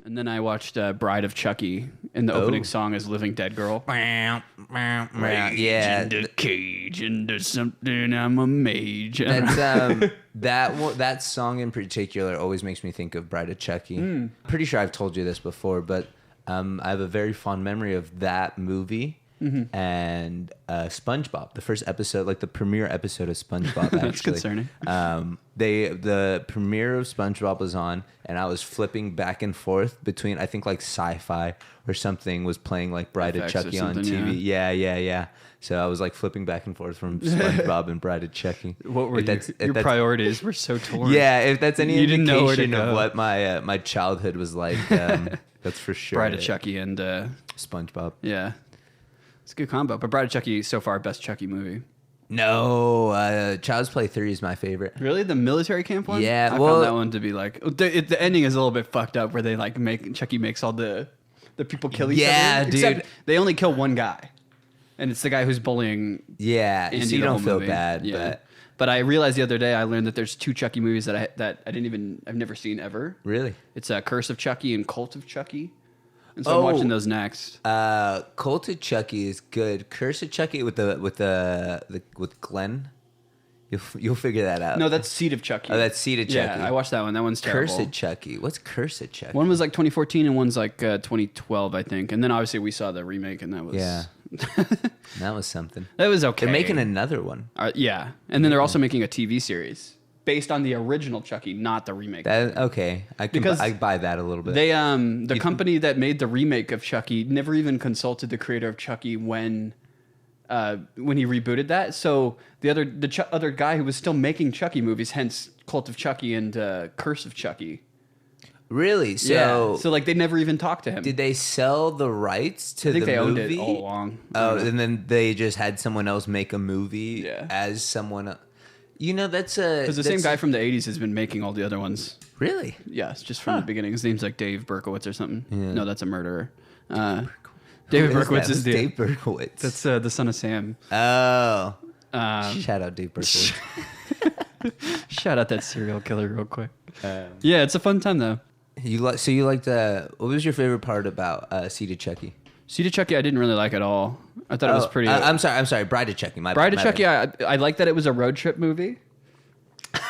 And then I watched Bride of Chucky, and the opening song is "Living Dead Girl." Yeah, In the cage, into something. I'm a mage. that's that song in particular always makes me think of Bride of Chucky. Pretty sure I've told you this before, but I have a very fond memory of that movie. And SpongeBob, the first episode, like the premiere episode of SpongeBob. Actually, That's concerning. The premiere of SpongeBob was on, and I was flipping back and forth between, I think like Sci-Fi or something was playing like Bride of FX Chucky on or something, TV. Yeah. So I was like flipping back and forth from SpongeBob and Bride of Chucky. What were your priorities were so torn. Yeah, if that's any You didn't know where to indication of go. what my childhood was like, that's for sure. Bride of Chucky and SpongeBob. yeah, it's a good combo. But Bride of Chucky so far best Chucky movie. No, Child's Play 3 is my favorite. Really, the military camp one? Yeah, I found that one to be like the ending is a little bit fucked up where they like Chucky makes all the people kill each other. Yeah, dude. Except they only kill one guy, and it's the guy who's bullying. Yeah, Andy so you the don't whole feel movie. bad, Yeah. But I realized the other day I learned that there's 2 Chucky movies that I've never seen ever. Really? It's Curse of Chucky and Cult of Chucky, and so I'm watching those next. Cult of Chucky is good. Curse of Chucky with Glenn. You'll figure that out. No, that's Seed of Chucky. Oh, that's Seed of Chucky. Yeah, I watched that one. That one's terrible. Curse of Chucky. What's Curse of Chucky? One was like 2014 and one's like 2012, I think. And then obviously we saw the remake, and that was That was something. that was okay. They're making another one. Yeah, and then they're also making a TV series based on the original Chucky, not the remake. Okay, I buy that a little bit. They the company that made the remake of Chucky never even consulted the creator of Chucky when he rebooted that. So the other guy who was still making Chucky movies, hence Cult of Chucky and Curse of Chucky. Really? So So like they never even talked to him. did they sell the rights to the movie? I think they owned it all along. Oh, and then they just had someone else make a movie Yeah. as someone. You know, that's a Because the same guy from the 80s has been making all the other ones. Really? Yeah, it's just from the beginning. His name's like Dave Berkowitz or something. Yeah. No, that's a murderer. David Berkowitz is Dave Berkowitz. That's the son of Sam. Oh. Shout out Dave Berkowitz. Shout out that serial killer real quick. Yeah, it's a fun time though. You liked what was your favorite part about Seed of Chucky? Seed of Chucky I didn't really like at all. I thought it was pretty... I'm sorry, Bride of Chucky. Bride of Chucky, I like that it was a road trip movie.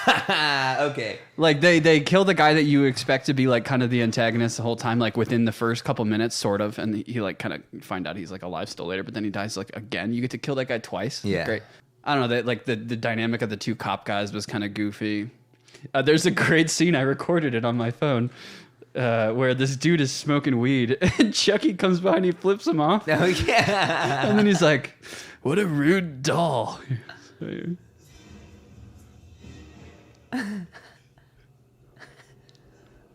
Okay. Like they kill the guy that you expect to be like kind of the antagonist the whole time, like within the first couple minutes, sort of, and he like kind of find out he's like alive still later, but then he dies like again. You get to kill that guy twice. Yeah. Great. I don't know, that like the dynamic of the 2 cop guys was kind of goofy. There's a great scene, I recorded it on my phone, where this dude is smoking weed and Chucky comes by and he flips him off. Oh yeah. And then he's like, "What a rude doll."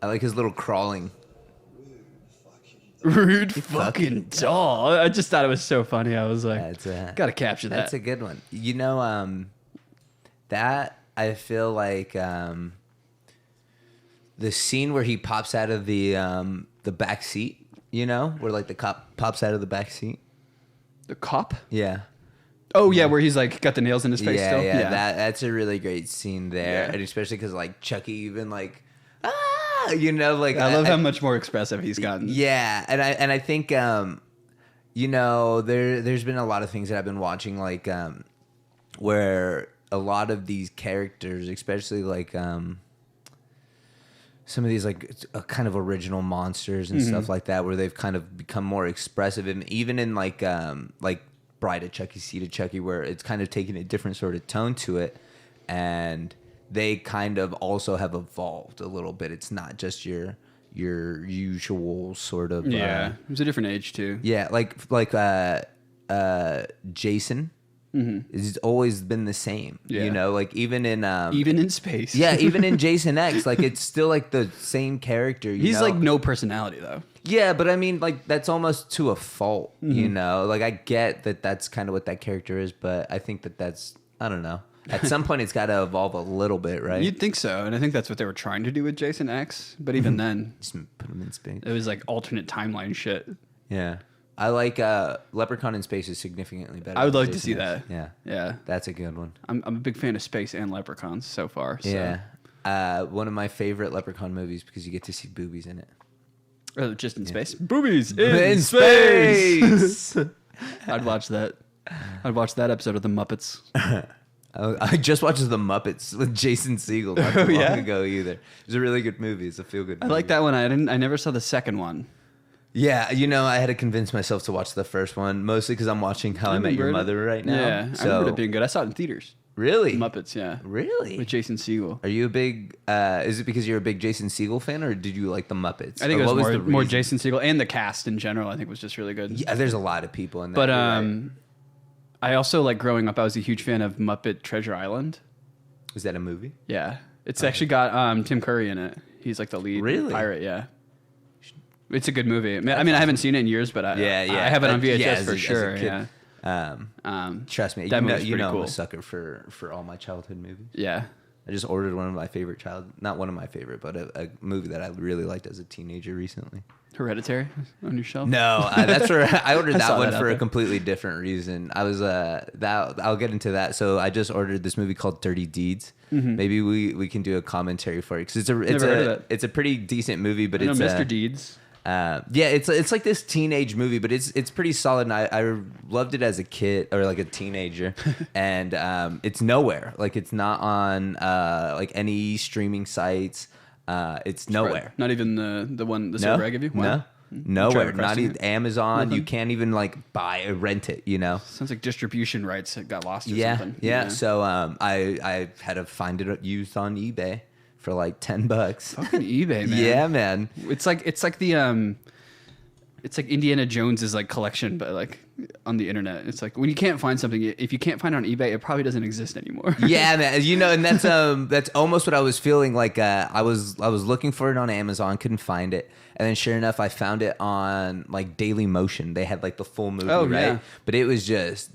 I like his little crawling. Rude fucking doll. I just thought it was so funny. I was like, gotta capture that. That's a good one. You know, that I feel like the scene where he pops out of the back seat, you know, where like the cop pops out of the back seat. The cop? Yeah. Oh yeah, where he's like got the nails in his face still. Yeah. That's a really great scene there, Yeah. and especially because like Chucky even like you know, like I love how much more expressive he's gotten. Yeah, and I think you know, there's been a lot of things that I've been watching like where a lot of these characters, especially like some of these like kind of original monsters and stuff like that, where they've kind of become more expressive, and even in like Bride of Chucky, Seed of Chucky, where it's kind of taking a different sort of tone to it, and they kind of also have evolved a little bit. It's not just your usual sort of it was a different age too. Yeah, like Jason. It's always been the same. Yeah. You know, like even in space. yeah, even in Jason X, like it's still like the same character. He's know? like no personality though. Yeah, but I mean, like that's almost to a fault. You know, like I get that that's kind of what that character is, but I think that's I don't know. At some point, it's got to evolve a little bit, right? You'd think so, and I think that's what they were trying to do with Jason X. But even then, Just put him in space. it was like alternate timeline shit. Yeah, I like Leprechaun in Space is significantly better. I would than like to Jason see X. that. Yeah, Yeah, that's a good one. I'm a big fan of space and leprechauns so far. So. Yeah, one of my favorite Leprechaun movies because you get to see boobies in it. Just in space. Boobies In space. I'd watch that. I'd watch that episode of the Muppets. I just watched The Muppets with Jason Segel not too long ago either. It was a really good movie. It's a feel-good movie. I like that one. I never saw the second one. Yeah, I had to convince myself to watch the first one, mostly because I'm watching How I Met Your Mother right now. Yeah, I remember it being good. I saw it in theaters. Really? Muppets, yeah. Really? With Jason Segel. Are you a big, is it because you're a big Jason Segel fan, or did you like the Muppets? I think it was more Jason Segel, and the cast in general, I think, was just really good. Yeah, there's a lot of people in that. But I also, like, growing up, I was a huge fan of Muppet Treasure Island. Is that a movie? Yeah. It's actually got Tim Curry in it. He's, like, the lead pirate, yeah. It's a good movie. I mean, I haven't seen it in years, but I have it on VHS for sure. Yeah. Trust me, that movie's pretty I'm cool. a sucker for all my childhood movies. Yeah. I just ordered one of my favorite not one of my favorite, but a movie that I really liked as a teenager recently. Hereditary on your shelf? No, that's where I ordered that one for a completely different reason. I was I'll get into that. So I just ordered this movie called Dirty Deeds. Mm-hmm. Maybe we can do a commentary for it because it's a pretty decent movie, but it's Mr. Deeds. It's like this teenage movie, but it's pretty solid. And I loved it as a kid or like a teenager, and it's nowhere. Like it's not on like any streaming sites. It's nowhere. Not even the server I give you. Wow. No, nowhere. Not even Amazon. Nothing. You can't even like buy or rent it. Sounds like distribution rights got lost or something. Yeah. So I had to find it used on eBay for like $10. Fucking eBay, man. Yeah, man. It's like Indiana Jones's like collection, but like on the internet. It's like when you can't find something, if you can't find it on eBay, it probably doesn't exist anymore. Yeah, man. And that's almost what I was feeling like. I was looking for it on Amazon, couldn't find it, and then sure enough, I found it on like Daily Motion. They had like the full movie, right? Yeah. But it was just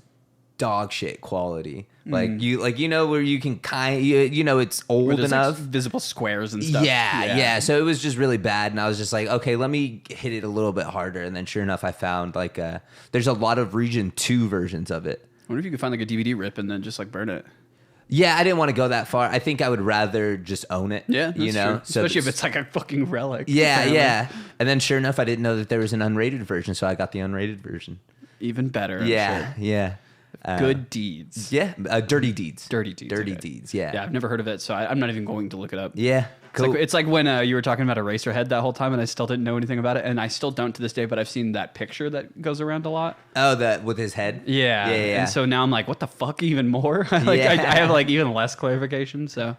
dog shit quality. Like where you can it's old enough, like visible squares and stuff. Yeah. So it was just really bad, and I was just like, okay, let me hit it a little bit harder. And then sure enough, I found like there's a lot of Region 2 versions of it. I wonder if you could find like a DVD rip and then just like burn it. Yeah, I didn't want to go that far. I think I would rather just own it. Yeah, that's true. Especially if it's like a fucking relic. Yeah. And then sure enough, I didn't know that there was an unrated version, so I got the unrated version. Even better. Yeah. Good Deeds. Yeah, Dirty Deeds. Dirty Deeds. Dirty Deeds, yeah. Yeah, I've never heard of it, so I'm not even going to look it up. Yeah, cool. It's like when you were talking about Eraserhead that whole time, and I still didn't know anything about it, and I still don't to this day, but I've seen that picture that goes around a lot. Oh, that with his head? Yeah. And so now I'm like, what the fuck, even more? I have like even less clarification, so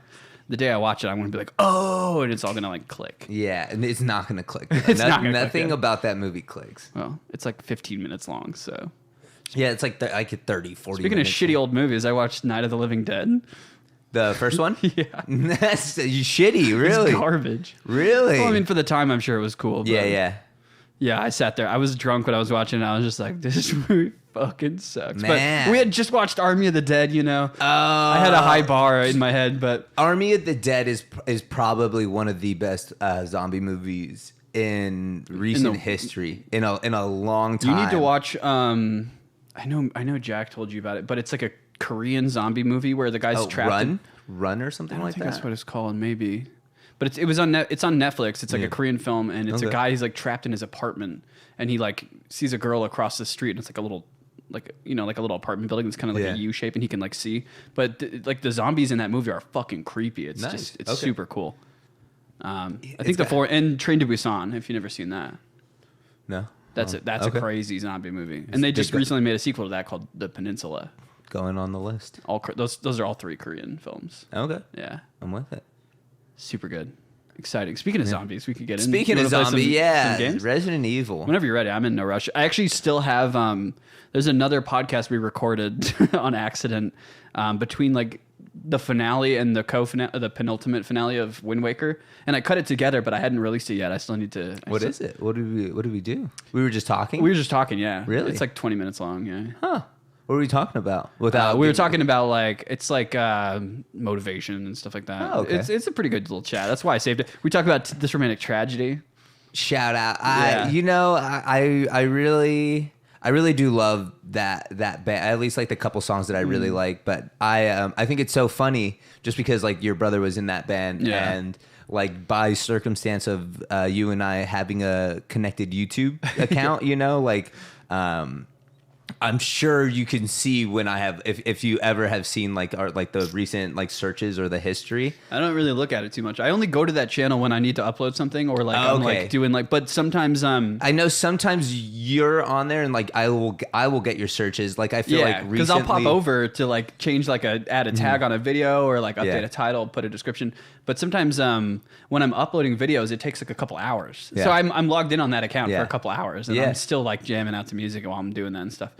the day I watch it, I'm going to be like, oh, and it's all going to like click. Yeah, and it's not going to click. Nothing about that movie clicks. Well, it's like 15 minutes long, so... Yeah, it's like 30, 40 Speaking minutes. of shitty old movies, I watched Night of the Living Dead. The first one? Yeah. That's shitty, really. It's garbage. Really? Well, I mean, for the time, I'm sure it was cool. But yeah. Yeah, I sat there. I was drunk when I was watching it. I was just like, this movie fucking sucks. Man. But we had just watched Army of the Dead, Oh. I had a high bar in my head, but... Army of the Dead is probably one of the best zombie movies in recent history. In a long time. You need to watch... I know Jack told you about it, but it's like a Korean zombie movie where the guy's trapped. Run or something like that. I think that's what it's called, maybe. But it's on Netflix. It's like a Korean film, and it's a guy who's like trapped in his apartment, and he like sees a girl across the street, and it's like a little like a little apartment building. It's kind of like a U shape, and he can like see. But like the zombies in that movie are fucking creepy. It's super cool. I think and Train to Busan. If you've never seen that, no. That's a crazy zombie movie, and they just recently made a sequel to that called The Peninsula. Going on the list. Those are all 3 Korean films. Okay, yeah, I'm with it. Super good, exciting. Speaking of zombies, we could get in. Speaking of zombies, games? Resident Evil. Whenever you're ready, I'm in no rush. I actually still have. There's another podcast we recorded on accident between like the finale and the penultimate finale of Wind Waker, and I cut it together, but I hadn't released it yet. I still need to. What is it? What did we do? We were just talking. Yeah. Really? It's like 20 minutes long. Yeah. Huh. What were we talking about? We were talking about like motivation and stuff like that. Oh, okay. It's a pretty good little chat. That's why I saved it. We talk about This Romantic Tragedy. Shout out. Yeah. I I really do love that band. At least like the couple songs that I really like. But I think it's so funny just because like your brother was in that band and like by circumstance of you and I having a connected YouTube account, you know, like I'm sure you can see when I have, if you ever have seen like the recent like searches or the history. I don't really look at it too much. I only go to that channel when I need to upload something or like I'm like doing like, but sometimes I know sometimes you're on there and like I will get your searches. Like I feel like recently, because I'll pop over to like change like add a tag on a video or like update a title, put a description. But sometimes when I'm uploading videos, it takes like a couple hours. Yeah. So I'm logged in on that account for a couple hours and I'm still like jamming out to music while I'm doing that and stuff.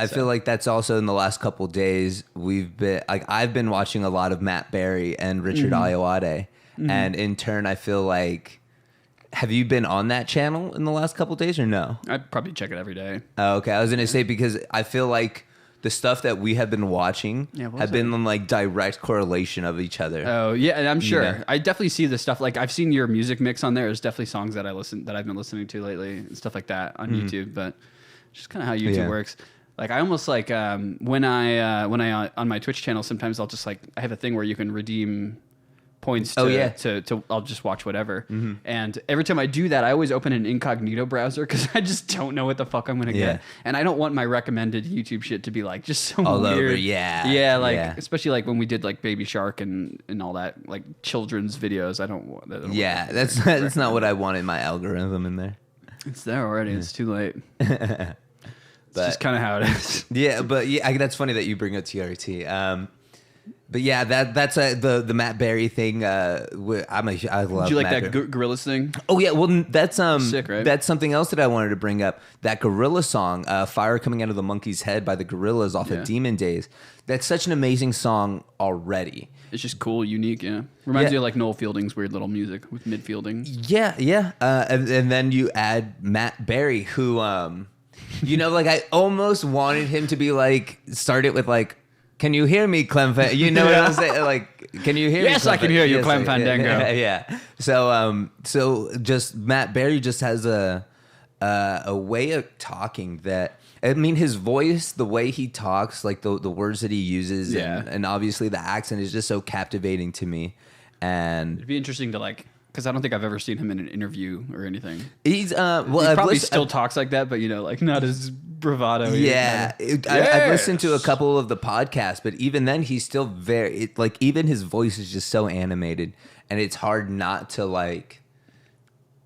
I feel like that's also in the last couple of days I've been watching a lot of Matt Berry and Richard Ayoade, and in turn I feel like, have you been on that channel in the last couple of days or no? I probably check it every day. Oh, okay, I was gonna say because I feel like the stuff that we have been watching have been in like direct correlation of each other. Oh yeah, and I'm sure I definitely see the stuff. Like I've seen your music mix on there. There's definitely songs that I've been listening to lately and stuff like that on YouTube. But just kind of how YouTube works. Like I almost like when I on my Twitch channel, sometimes I'll just like I have a thing where you can redeem points to I'll just watch whatever. And every time I do that, I always open an incognito browser because I just don't know what the fuck I'm gonna get, and I don't want my recommended YouTube shit to be like just so all weird. Over, like especially like when we did like Baby Shark and all that like children's videos. I don't want that. That's not what I want in my algorithm in there. It's there already. It's too late. It's just kind of how it is. That's funny that you bring up TRT. But yeah, that's the Matt Berry thing. I love. Did you like Matt that Gorillaz thing? Oh yeah, well that's sick, right? That's something else that I wanted to bring up. That Gorilla song, "Fire Coming Out of the Monkey's Head" by the Gorillaz off of Demon Days. That's such an amazing song already. It's just cool, unique, Reminds you of like Noel Fielding's weird little music with midfielding. Yeah. And then you add Matt Berry, who you know, like I almost wanted him to be like, start it with like, "Can you hear me, Clem?" You know what I'm saying? Like, "Can you hear me?" Yes, I can hear you, Clem Fandango. Yeah. So just Matt Berry just has a way of talking that, I mean, his voice, the way he talks, like the words that he uses, and obviously the accent is just so captivating to me. And it'd be interesting to like, because I don't think I've ever seen him in an interview or anything. He's he probably still talks like that, but you know, like not as bravado. Yeah, I've listened to a couple of the podcasts, but even then, he's still very like, even his voice is just so animated, and it's hard not to like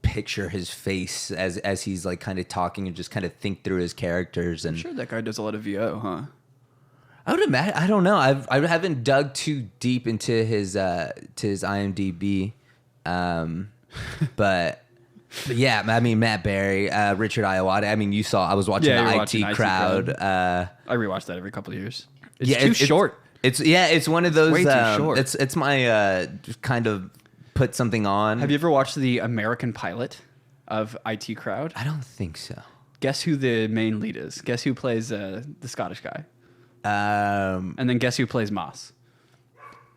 picture his face as he's like kind of talking and just kind of think through his characters. And I'm sure that guy does a lot of VO, huh? I would imagine. I don't know. I haven't dug too deep into his IMDb. But yeah, I mean, Matt Berry, Richard Ayoade. I mean, you saw, I was watching the IT crowd. I rewatch that every couple of years. It's too short. It's one of those, way too short. It's my, kind of put something on. Have you ever watched the American pilot of IT crowd? I don't think so. Guess who the main lead is? Guess who plays, the Scottish guy? And then guess who plays Moss?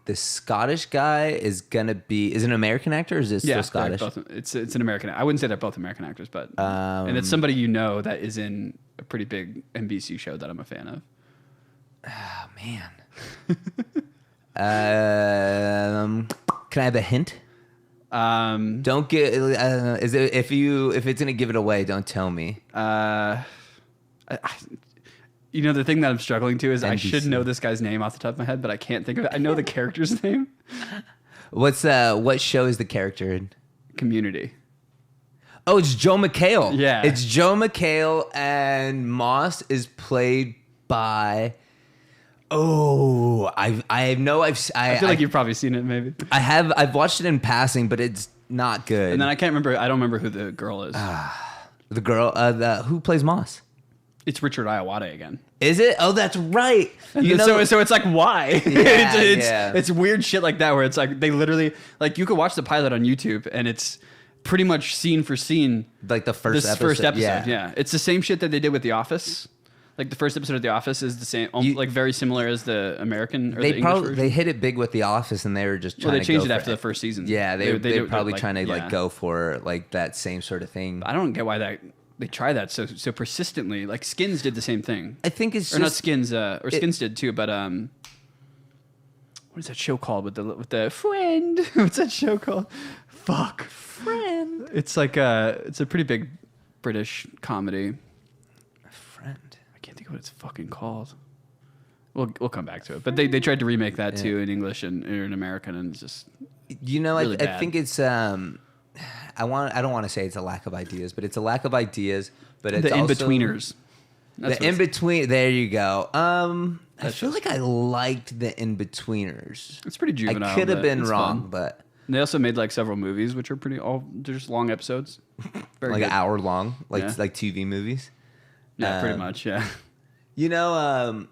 The Scottish guy is gonna be an American actor, or is it still Scottish? It's an American. I wouldn't say they're both American actors, but and it's somebody you know that is in a pretty big NBC show that I'm a fan of. Oh man. Can I have a hint? Don't get. Is it if it's gonna give it away? Don't tell me. You know, the thing that I'm struggling to is NBC. I should know this guy's name off the top of my head, but I can't think of it. I know the character's name. What show is the character in? Community. Oh, it's Joe McHale. Yeah. It's Joe McHale, and Moss is played by... Oh, I feel like you've probably seen it, maybe. I've watched it in passing, but it's not good. And then I don't remember who the girl is. The girl, who plays Moss? It's Richard Ayoade again. Is it? Oh, that's right. So it's like, why? Yeah, it's weird shit like that where it's like they literally, like, you could watch the pilot on YouTube and it's pretty much scene for scene. Like the first episode. Yeah. It's the same shit that they did with The Office. Like the first episode of The Office is the same, like very similar as the American or the English version. They hit it big with The Office, and they were just trying to. Well, they changed it after the first season. Yeah, they're probably trying to like go for like that same sort of thing. I don't get why that they try that so persistently. Like Skins did the same thing. I think it's or not just Skins, or Skins did too. But what is that show called with the friend? What's that show called? Fuck, friend. It's like it's a pretty big British comedy. Friend. I can't think of what it's fucking called. We'll come back to it. But they tried to remake that too in English and in American, and it's just really I think it's I don't want to say it's a lack of ideas, but it's a lack of ideas. But it's the in-betweeners. The in-between. There you go. I feel like I liked the in-betweeners. It's pretty juvenile. I could have been wrong, fun. but they also made like several movies, which are they're just long episodes, very like good. an hour long, like TV movies. Yeah, pretty much. Yeah. You know,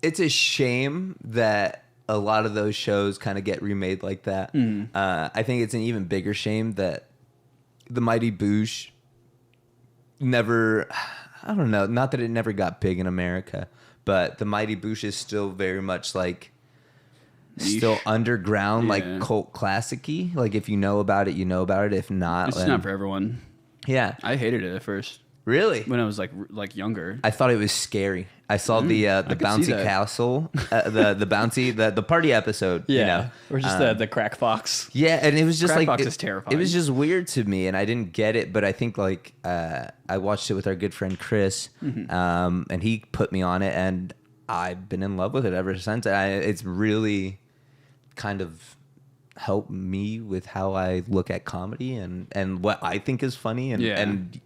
it's a shame that a lot of those shows kind of get remade like that. I think it's an even bigger shame that the Mighty Boosh never. I don't know. Not that it never got big in America, but the Mighty Boosh is still very much like still underground, like cult classic-y. Like if you know about it, you know about it. If not, it's not for everyone. Yeah, I hated it at first. Really? When I was like younger, I thought it was scary. I saw the bouncy castle, the party episode. Yeah, you know? or just the crack fox. Yeah, and it was just Crack Fox is terrifying. It was just weird to me, and I didn't get it. But I think like I watched it with our good friend Chris, and he put me on it, and I've been in love with it ever since. It's really kind of helped me with how I look at comedy and what I think is funny and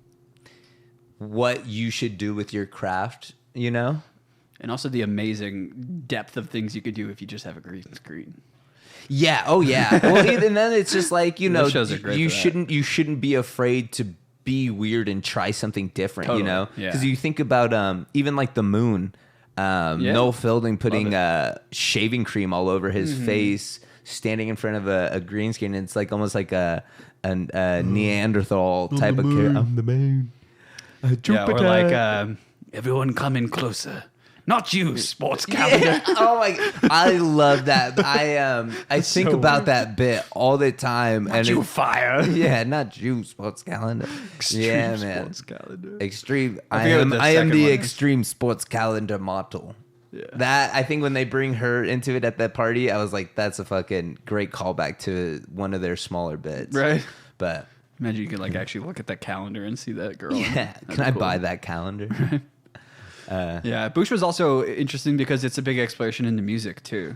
what you should do with your craft, you know? And also the amazing depth of things you could do if you just have a green screen. Yeah. Oh, yeah. Well, even then, it's just like, you know, shows are great you for that. you shouldn't be afraid to be weird and try something different, Totally. you know? Yeah. Because you think about even like the moon, Noel Fielding putting shaving cream all over his face, standing in front of a green screen. And it's like almost like a Neanderthal type of character. I'm the moon. Jupiter. Or like everyone come in closer. Not you, sports calendar. Yeah. Oh my! I love that. I think about that bit all the time. Not you, fire. Yeah, not you, sports calendar. Extreme sports calendar. Extreme. I am the extreme sports calendar model. Yeah. That I think when they bring her into it at that party, I was like, that's a fucking great callback to one of their smaller bits. Right. But imagine you could like actually look at that calendar and see that girl. Yeah. Can I buy that calendar? Yeah, Boosh was also interesting because it's a big exploration into music too.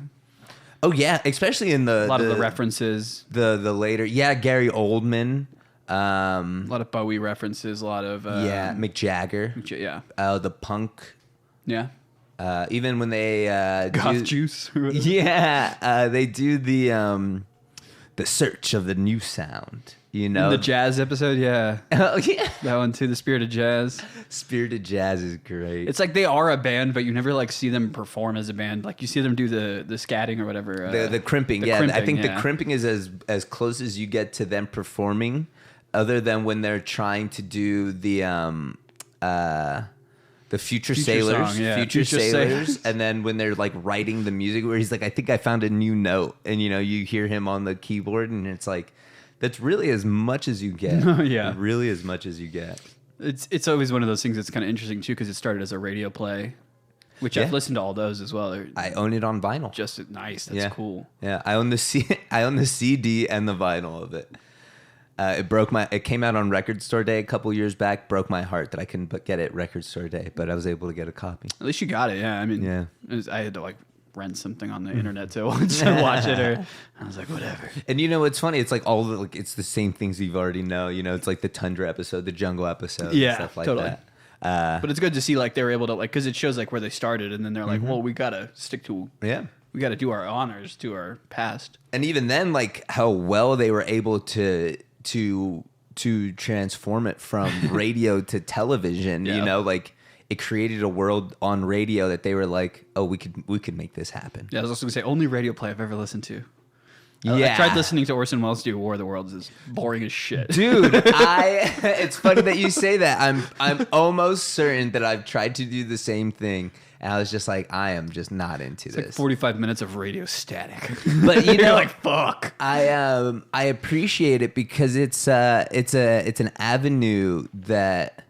Oh yeah, especially in a lot of the references. The later, Gary Oldman. A lot of Bowie references. A lot of Mick Jagger. The punk. Yeah. Even when they Goth Juice. They do the search of the new sound. You know, the jazz episode, yeah. Oh yeah, that one too. The Spirit of Jazz. Spirit of Jazz is great. It's like they are a band, but you never like see them perform as a band. Like you see them do the scatting or whatever. The crimping, crimping, I think the crimping is as close as you get to them performing, other than when they're trying to do the Future Sailors, song, yeah. Future Sailors, and then when they're like writing the music, where he's like, I think I found a new note, and you know, you hear him on the keyboard, and it's like. That's really as much as you get. Yeah. Really as much as you get. It's always one of those things that's kind of interesting, too, because it started as a radio play, which I've listened to all those as well. I own it on vinyl. Just nice. That's cool. Yeah, I own the CD and the vinyl of it. It came out on Record Store Day a couple years back. Broke my heart that I couldn't get it Record Store Day, but I was able to get a copy. At least you got it, yeah. I mean, I had to like rent something on the internet to watch it, or I was like, whatever. And you know, it's funny. It's like it's the same things you've already know. You know, it's like the Tundra episode, the Jungle episode, and stuff like totally. that. But it's good to see like they were able to like because it shows like where they started, and then they're like, well, we gotta stick to we gotta do our honors to our past. And even then, like how well they were able to transform it from radio to television. You know, like. It created a world on radio that they were like, oh, we could make this happen. Yeah, I was also going to say, only radio play I've ever listened to. I tried listening to Orson Welles do War of the Worlds. It's boring as shit. Dude, it's funny that you say that. I'm almost certain that I've tried to do the same thing. And I was just like, I am just not into this. Like 45 minutes of radio static. But you know, like fuck. I appreciate it because it's an avenue that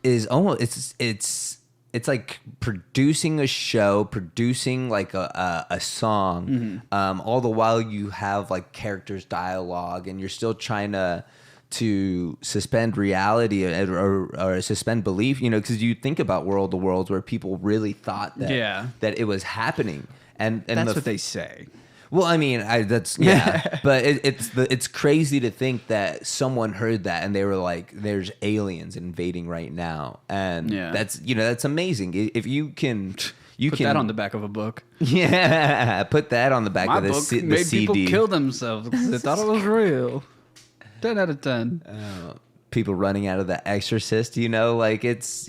is almost it's like producing a show, producing like a song, all the while you have like characters' dialogue, and you're still trying to suspend reality or suspend belief, because you think about World of Worlds where people really thought that it was happening, and that's what they say. Well, I mean, but it's crazy to think that someone heard that and they were like, "There's aliens invading right now," and that's amazing. If you can. Put that on the back of a book. Yeah, put that on the back of the book CD. made people kill themselves because they thought it was real. 10 out of 10. People running out of The Exorcist, like it's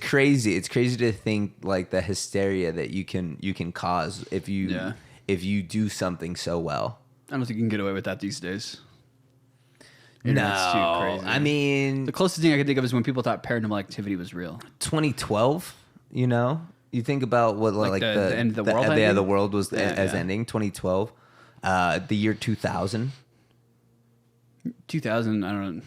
crazy. It's crazy to think like the hysteria that you can cause if you do something so well. I don't think you can get away with that these days. No, it's too crazy. I mean, the closest thing I can think of is when people thought Paranormal Activity was real. 2012, you think about what like the end of the world. The world was ending. 2012, the year 2000. 2000, I don't know.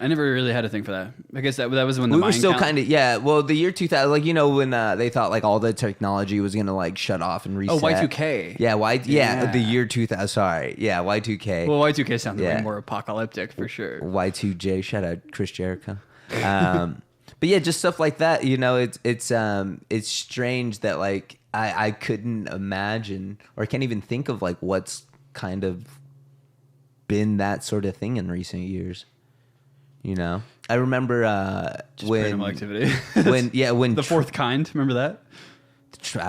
I never really had a thing for that. I guess that was when we were still kind of well, the year 2000, like when they thought like all the technology was gonna like shut off and reset. Oh, Y2K. Yeah, the year 2000. Sorry, yeah, Y2K. Well, Y2K sounds way more apocalyptic for sure. Y2J, shout out Chris Jericho. But yeah, just stuff like that. It's strange that like I couldn't imagine or can't even think of like what's kind of been that sort of thing in recent years. I remember just when Paranormal Activity. when The Fourth Kind, remember that?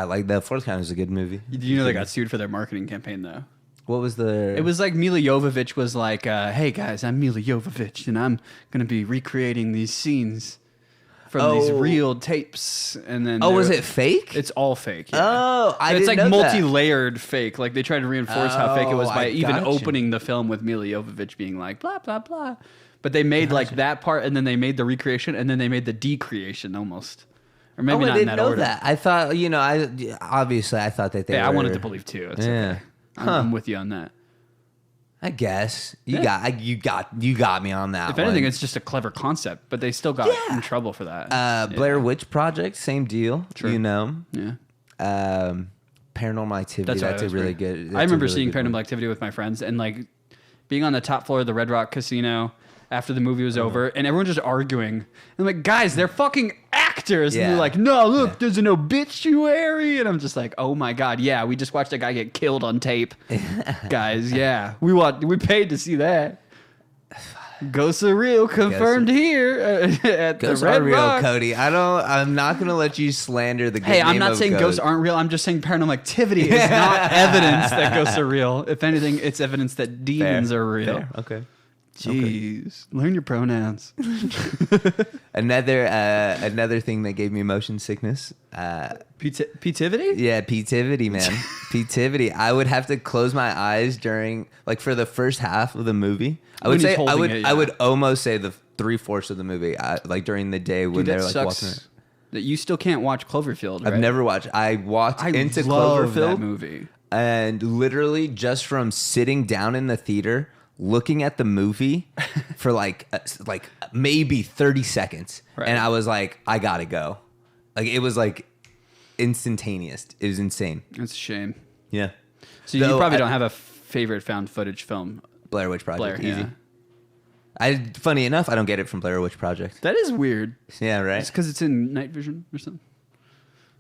Like The Fourth Kind was a good movie. You know they got sued for their marketing campaign though. What was the? It was like Mila Jovovich was like, "Hey guys, I'm Mila Jovovich, and I'm gonna be recreating these scenes from these real tapes." And then was it fake? It's all fake. Yeah. Oh, it's like know multi-layered fake. Like they tried to reinforce how fake it was by even gotcha. opening the film with Mila Jovovich being like blah blah blah. But they made like that part, and then they made the recreation, and then they made the decreation almost, or maybe not I in didn't that know order. that. I thought I thought that they. Yeah, were, I wanted to believe too. It's okay. I'm with you on that. I guess you got me on that. If anything, it's just a clever concept, but they still got in trouble for that. Blair Witch Project, same deal. True. Yeah. Paranormal Activity. That's a really good. I remember seeing Paranormal Activity with my friends and like being on the top floor of the Red Rock Casino after the movie was over, and everyone just arguing. I'm like, guys, they're fucking actors. And they're like, no, look, there's an obituary. And I'm just like, oh my God, yeah, we just watched a guy get killed on tape. Guys, yeah. We paid to see that. Ghosts are real, confirmed here at Ghosts the Red are real, Rock. Cody. I'm not gonna let you slander the good name I'm not of saying ghosts aren't real. I'm just saying Paranormal Activity is not evidence that ghosts are real. If anything, it's evidence that demons are real. Fair. Okay. Jeez, learn your pronouns. Another thing that gave me motion sickness. Petivity? Yeah, petivity, man. Petivity. I would have to close my eyes during, like, for the first half of the movie. I would almost say the 3/4 of the movie, like during the day when they're like walking. That you still can't watch Cloverfield. Right? I've never watched. I walked into love Cloverfield that movie, and literally just from sitting down in the theater, looking at the movie for like maybe 30 seconds, and I was like, I gotta go. Like it was like instantaneous. It was insane. That's a shame. Yeah. So you probably don't have a favorite found footage film. Blair Witch Project. Blair, easy. Yeah. Funny enough, I don't get it from Blair Witch Project. That is weird. Yeah, right. It's because it's in night vision or something.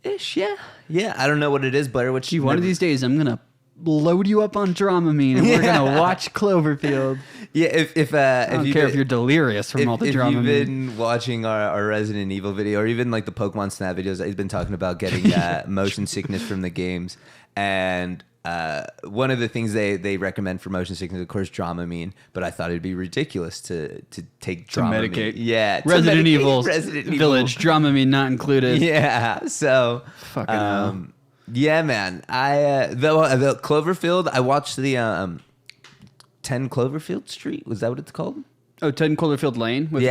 Ish, yeah. Yeah, I don't know what it is, Blair Witch. Gee, one of these days I'm gonna load you up on Dramamine and we're gonna watch Cloverfield. Yeah, if I don't care if you're delirious from all the Dramamine. If you've been watching our Resident Evil video or even like the Pokemon Snap videos, he's been talking about getting motion sickness from the games. And one of the things they recommend for motion sickness, of course, Dramamine. But I thought it'd be ridiculous to take Dramamine. To medicate. Yeah. Resident Evil Village, Dramamine not included. Yeah. So. Fucking hell. Yeah, man. The Cloverfield, I watched the 10 Cloverfield Street. Was that what it's called? Oh, 10 Cloverfield Lane with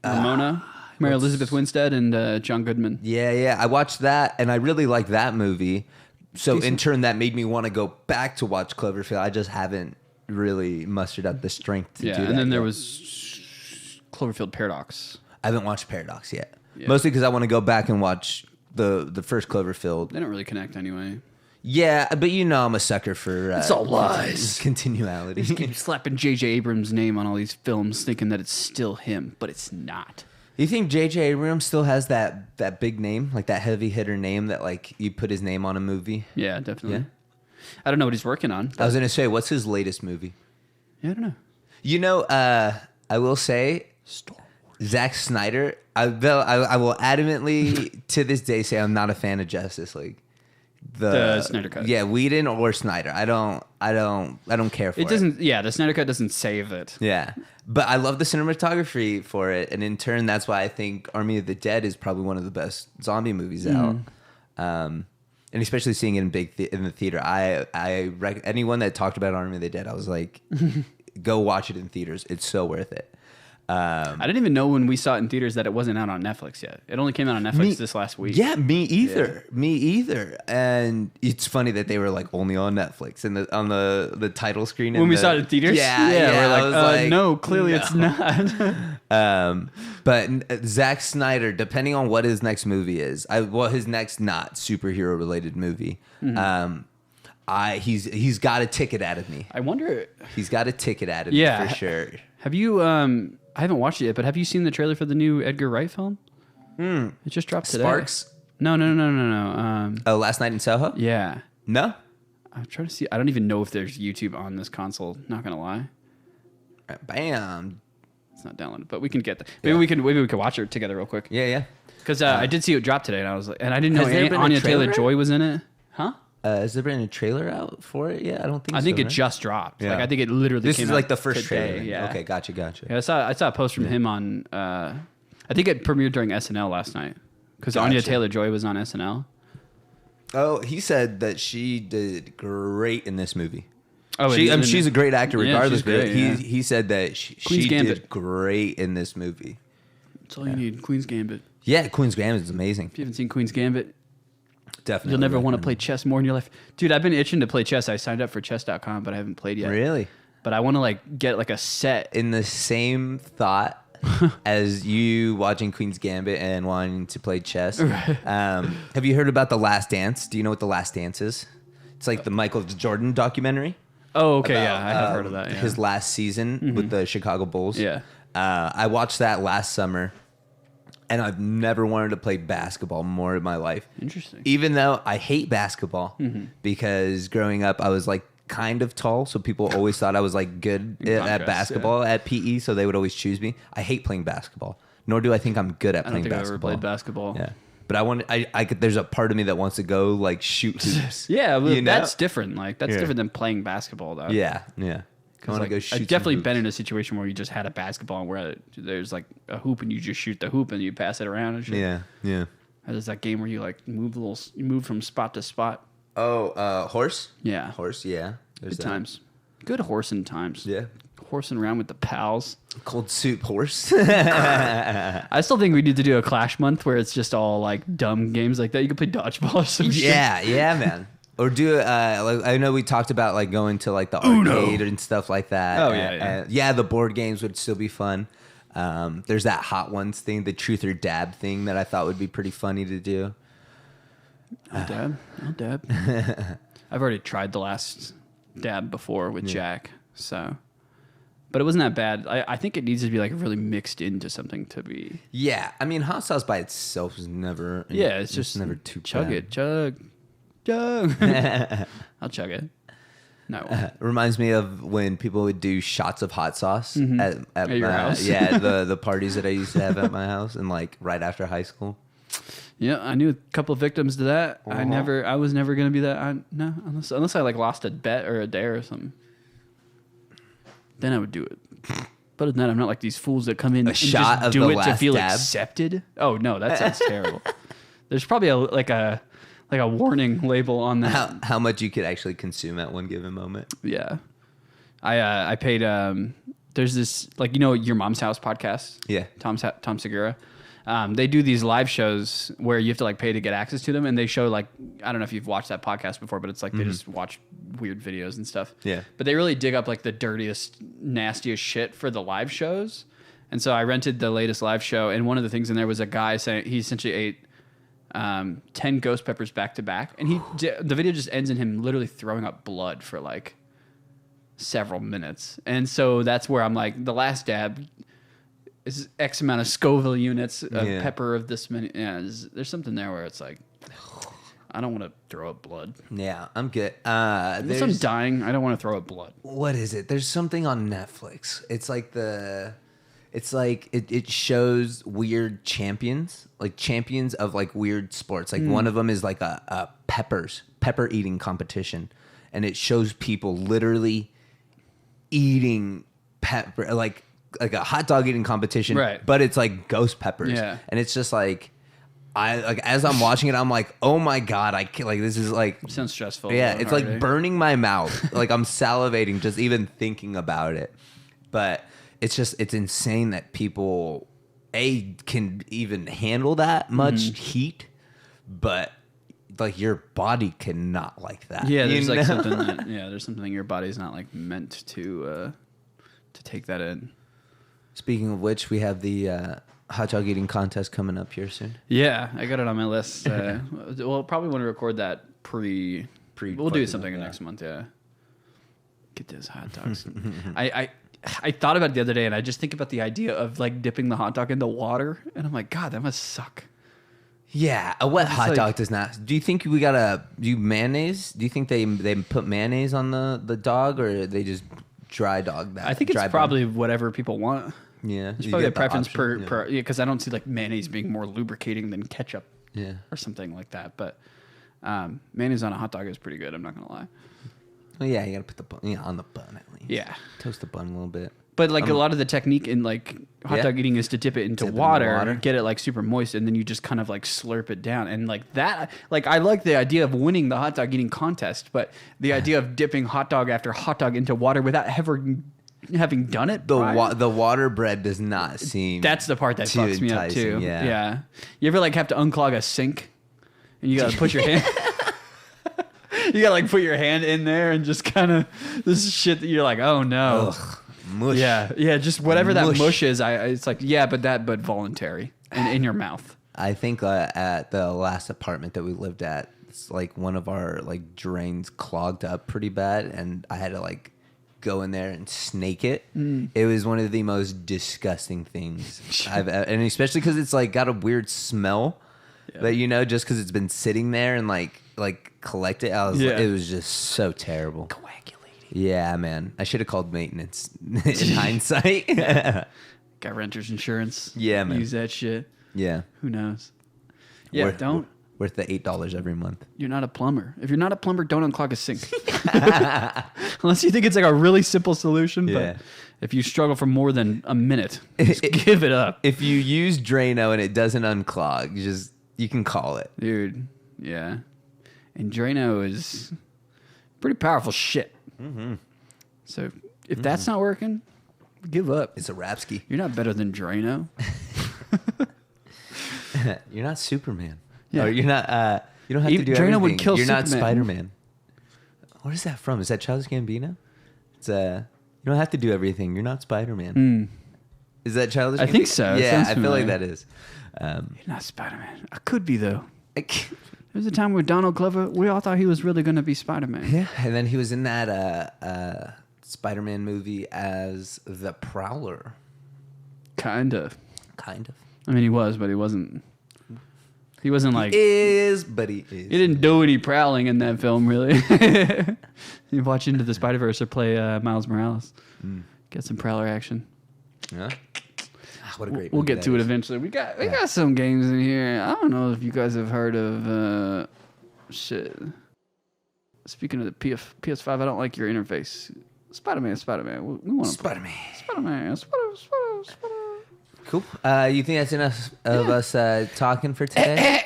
Ramona, Mary Elizabeth Winstead, and John Goodman. Yeah. I watched that, and I really liked that movie. So in turn, that made me want to go back to watch Cloverfield. I just haven't really mustered up the strength to do that. And then there was Cloverfield Paradox. I haven't watched Paradox yet. Yeah. Mostly because I want to go back and watch the first Cloverfield. They don't really connect anyway. Yeah, but I'm a sucker for It's all lies. Continuality. You keep slapping J.J. Abrams' name on all these films, thinking that it's still him, but it's not. You think J.J. Abrams still has that big name, like that heavy hitter name that like you put his name on a movie? Yeah, definitely. Yeah. I don't know what he's working on. I was gonna say, what's his latest movie? Yeah, I don't know. I will say, Star Wars. Zack Snyder. I will adamantly to this day say I'm not a fan of Justice League. The Snyder Cut. Yeah, Whedon or Snyder. I don't care for it. It doesn't. Yeah, the Snyder Cut doesn't save it. Yeah, but I love the cinematography for it, and in turn, that's why I think Army of the Dead is probably one of the best zombie movies out. And especially seeing it in the theater, anyone that talked about Army of the Dead, I was like, go watch it in theaters. It's so worth it. I didn't even know when we saw it in theaters that it wasn't out on Netflix yet. It only came out on Netflix this last week. Yeah, me either. Yeah. Me either. And it's funny that they were like only on Netflix and on the title screen. When we saw it in theaters? Yeah. We're like, no, clearly it's not. But Zack Snyder, depending on what his next movie is, his next not superhero related movie, he's got a ticket out of me. I wonder. He's got a ticket out of me for sure. Have you? I haven't watched it yet, but have you seen the trailer for the new Edgar Wright film? It just dropped today. Sparks? No. Last Night in Soho? Yeah. No? I'm trying to see. I don't even know if there's YouTube on this console. Not gonna lie. Bam. It's not downloaded, but we can get that. Maybe we can watch it together real quick. Yeah. Because I did see it drop today, and I was like, and I didn't know Anya Taylor-Joy was in it. Huh? Has there been a trailer out for it? Yeah, I don't think. I think it just dropped. Yeah. Like I think it literally. This came is out like the first today. trailer. Yeah. Okay, gotcha. Yeah, I saw a post from him on. I think it premiered during SNL last night because Anya Taylor-Joy was on SNL. Oh, he said that she did great in this movie. Oh, she's a great actor regardless. Yeah, great, but he said that she did great in this movie. That's all you need. Queen's Gambit. Yeah, Queen's Gambit is amazing. If you haven't seen Queen's Gambit, definitely. You'll never want to play chess more in your life. Dude, I've been itching to play chess. I signed up for chess.com, but I haven't played yet. Really? But I want to get a set. In the same thought as you watching Queen's Gambit and wanting to play chess. Have you heard about The Last Dance? Do you know what The Last Dance is? It's like the Michael Jordan documentary. Oh, okay, I have heard of that. Yeah. His last season with the Chicago Bulls. Yeah. I watched that last summer. And I've never wanted to play basketball more in my life. Interesting. Even though I hate basketball because growing up I was like kind of tall, so people always thought I was like good at basketball at PE, so they would always choose me. I hate playing basketball. Nor do I think I'm good at playing basketball. I don't think I've ever played basketball. Yeah. But I could, there's a part of me that wants to go like shoot hoops. Yeah, well, that's different. That's different than playing basketball though. Yeah. I want to go shoot. I've definitely been in a situation where you just had a basketball where there's like a hoop and you just shoot the hoop and you pass it around and shit. Yeah. There's that game where you move from spot to spot. Oh, horse? Yeah. Horse, yeah. There's good times. Good horsing times. Yeah. Horsing around with the pals. Cold soup horse. I still think we need to do a Clash month where it's just all like dumb games like that. You can play dodgeball or some shit. Yeah, man. Or do I know we talked about like going to like the arcade and stuff like that. Oh yeah. Yeah, the board games would still be fun. There's that Hot Ones thing, the truth or dab thing that I thought would be pretty funny to do. I'll dab. I've already tried the last dab before with Jack, so. But it wasn't that bad. I think it needs to be like really mixed into something to be. Yeah, I mean, hot sauce by itself is never. Yeah, it's just never too. Chug it. I'll chug it. No. Reminds me of when people would do shots of hot sauce at your house. Yeah, the parties that I used to have at my house and like right after high school. Yeah, I knew a couple of victims to that. I was never gonna be that. Unless I like lost a bet or a dare or something. Then I would do it. But other than that, I'm not like these fools that come in and just do it to feel accepted. Oh no, that sounds terrible. There's probably a warning label on that. How much you could actually consume at one given moment. Yeah. I paid there's this Your Mom's House podcast. Yeah. Tom Segura. They do these live shows where you have to pay to get access to them, and they show I don't know if you've watched that podcast before, but it's they just watch weird videos and stuff. Yeah. But they really dig up the dirtiest, nastiest shit for the live shows. And so I rented the latest live show, and one of the things in there was a guy saying he essentially ate 10 ghost peppers back to back, and the video just ends in him literally throwing up blood for like several minutes. And so that's where I'm like, the last dab is X amount of Scoville units of pepper of this many. Yeah, there's something there where it's like, I don't want to throw up blood. Yeah, I'm good. Unless I'm dying, I don't want to throw up blood. What is it? There's something on Netflix. It's like it shows weird champions, like champions of like weird sports. Like one of them is like a pepper eating competition, and it shows people literally eating pepper, like a hot dog eating competition, right? But it's like ghost peppers, yeah. And it's just like as I'm watching it, I'm like, oh my god, I can't, like this is like it sounds stressful. Yeah, it's like burning my mouth, like I'm salivating just even thinking about it, but. It's insane that people can even handle that much heat, but like your body cannot like that. Yeah, there's like something there's something your body's not like meant to take that in. Speaking of which, we have the hot dog eating contest coming up here soon. Yeah, I got it on my list. We'll probably want to record that pre. We'll do something next month. Yeah, get those hot dogs. I thought about it the other day, and I just think about the idea of like dipping the hot dog into water, and I'm like, God, that must suck. Yeah, a wet hot dog does not. Do you think we gotta do mayonnaise? Do you think they put mayonnaise on the dog, or they just dry dog that? I think it's probably whatever people want. Yeah, there's probably a preference per because I don't see like mayonnaise being more lubricating than ketchup. Yeah, or something like that. But mayonnaise on a hot dog is pretty good. I'm not gonna lie. Well, yeah, you gotta put the bun on the bun at least. Yeah, toast the bun a little bit. But like a lot of the technique in like hot dog eating is to dip it into water, get it like super moist, and then you just kind of like slurp it down. And like that, like I like the idea of winning the hot dog eating contest, but the idea of dipping hot dog after hot dog into water without ever having done it, the water bread does not seem. That's the part that fucks me up too. Yeah. You ever like have to unclog a sink, and you gotta put your hand. You gotta like put your hand in there and just kind of this shit that you're like, oh no. Ugh. Mush. Yeah, just whatever that mush is. It's like but voluntary and in your mouth. I think at the last apartment that we lived at, it's like one of our like drains clogged up pretty bad, and I had to like go in there and snake it. It was one of the most disgusting things and especially because it's like got a weird smell that just because it's been sitting there and like collected. It was just so terrible. Yeah, man. I should have called maintenance in hindsight. Got renter's insurance. Yeah, man. Use that shit. Yeah. Who knows? Yeah, don't. Worth the $8 every month. You're not a plumber. If you're not a plumber, don't unclog a sink. Unless you think it's like a really simple solution. Yeah. But if you struggle for more than a minute, just give it up. If you use Drano and it doesn't unclog, you can call it. Dude, yeah. And Drano is pretty powerful shit. Mm-hmm. So if that's not working, give up. It's a Rapsky. You're not better than Drano. You're not Superman. Yeah. Or you're not. You don't have to do Drano everything. would kill You're Superman. not Spider-Man. What is that from? Is that Childish Gambino? It's you don't have to do everything. You're not Spider-Man. Is that Childish Gambino? I think so. Yeah, I feel like that is. You're not Spider-Man. I could be though. There was a time where Donald Glover, we all thought he was really going to be Spider-Man. Yeah, and then he was in that Spider-Man movie as the Prowler. Kind of. Kind of. I mean, he was, but he wasn't. He wasn't like. He is, but he is. He didn't do any prowling in that film, really. You watch Into the Spider-Verse or play Miles Morales. Get some prowler action. Yeah. What a great We'll get to it eventually. We got some games in here. I don't know if you guys have heard of shit. Speaking of the PS5, I don't like your interface. Spider-Man. We want Spider-Man. Cool. You think that's enough of us talking for today?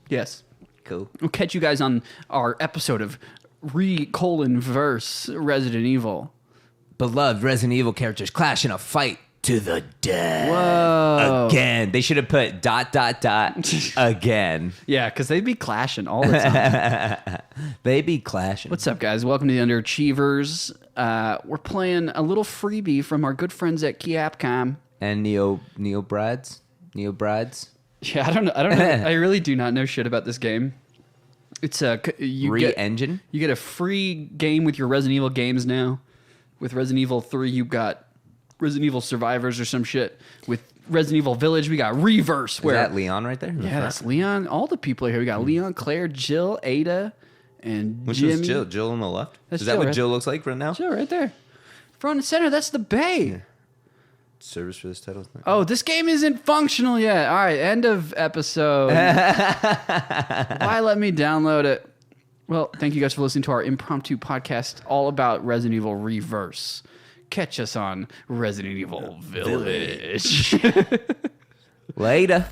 Yes. Cool. We'll catch you guys on our episode of Verse Resident Evil. Beloved Resident Evil characters clash in a fight to the death. Whoa. Again. They should have put ... again. Yeah, because they'd be clashing all the time. They be clashing. What's up, guys? Welcome to the Underachievers. we're playing a little freebie from our good friends at Capcom. And Neo Brides. Yeah, I don't know. I really do not know shit about this game. It's Re-engine? You get a free game with your Resident Evil games now. With Resident Evil 3, you got Resident Evil Survivors or some shit. With Resident Evil Village, we got Reverse. Is that Leon right there? Yeah, that's Leon. All the people are here. We got Leon, Claire, Jill, Ada, and Which Jimmy. is Jill? Jill on the left? That's Is that Jill, what right? Jill looks like right now? Jill right there. Front and center, that's the Bay. Yeah. Service for this title. Oh, this game isn't functional yet. All right, end of episode. Why let me download it? Well, thank you guys for listening to our impromptu podcast all about Resident Evil Reverse. Catch us on Resident Evil Village. Later.